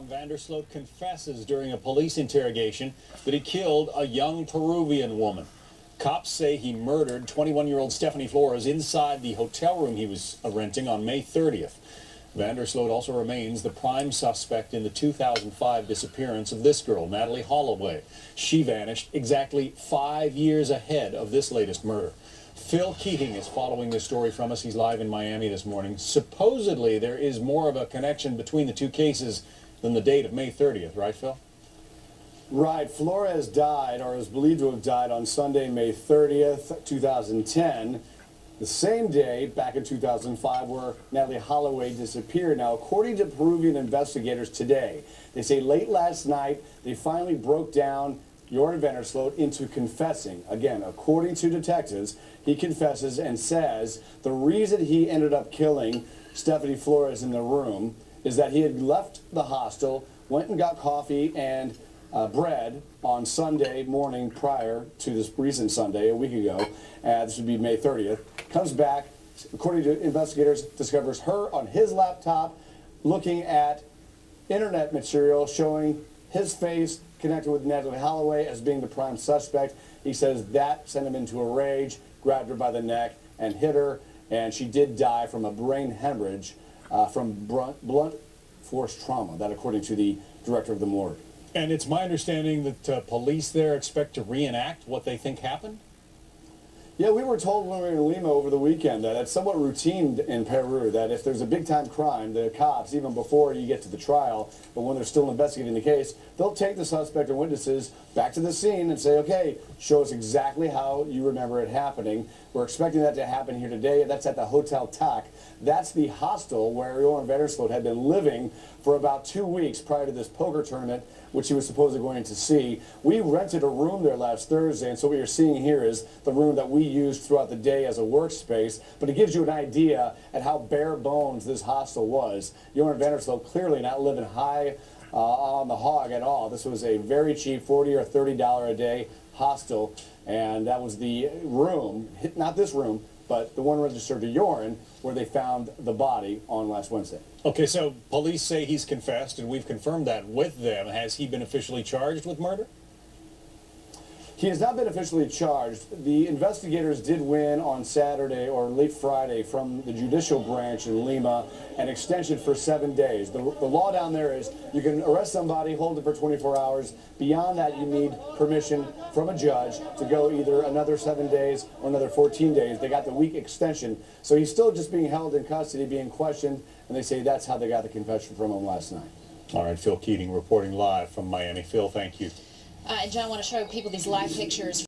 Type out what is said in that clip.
Sloot confesses during a police interrogation that he killed a young Peruvian woman. Cops say he murdered 21-year-old Stephanie Flores inside the hotel room he was renting on May 30th. Sloot also remains the prime suspect in the 2005 disappearance of this girl, Natalie Holloway. She vanished exactly 5 years ahead of this latest murder. Phil Keating is following this story from us. He's live in Miami this morning. Supposedly, there is more of a connection between the two cases than the date of May 30th, right, Phil? Right. Flores died, or is believed to have died, on Sunday, May 30th, 2010, the same day back in 2005 where Natalie Holloway disappeared. Now, according to Peruvian investigators today, they say late last night they finally broke down Joran Sloot into confessing. Again, according to detectives, he confesses and says the reason he ended up killing Stephanie Flores in the room is that he had left the hostel, went and got coffee and bread on Sunday morning prior to this recent Sunday, a week ago. This would be May 30th. Comes back, according to investigators, discovers her on his laptop looking at internet material showing his face connected with Natalie Holloway as being the prime suspect. He says that sent him into a rage, grabbed her by the neck and hit her, and she did die from a brain hemorrhage from blunt force trauma. That according to the director of the morgue. And it's my understanding that police there expect to reenact what they think happened? Yeah, we were told when we were in Lima over the weekend that it's somewhat routine in Peru that if there's a big-time crime, the cops, even before you get to the trial, but when they're still investigating the case, they'll take the suspect and witnesses back to the scene and say, okay, show us exactly how you remember it happening. We're expecting that to happen here today. That's at the Hotel TAC. That's the hostel where Joran Sloot had been living for about 2 weeks prior to this poker tournament, which he was supposedly going to see. We rented a room there last Thursday, and so what you're seeing here is the room that we used throughout the day as a workspace, but it gives you an idea at how bare bones this hostel was. Joran Sloot clearly not living high on the hog at all. This was a very cheap $40 or $30 a day hostel, and that was the room, not this room, but the one registered to Joran, where they found the body on last Wednesday. Okay, so police say he's confessed, and we've confirmed that with them. Has he been officially charged with murder? He has not been officially charged. The investigators did win on Saturday or late Friday from the judicial branch in Lima an extension for 7 days. The law down there is you can arrest somebody, hold it for 24 hours. Beyond that, you need permission from a judge to go either another 7 days or another 14 days. They got the week extension. So he's still just being held in custody, being questioned, and they say that's how they got the confession from him last night. All right, Phil Keating reporting live from Miami. Phil, thank you. And John, I want to show people these live pictures.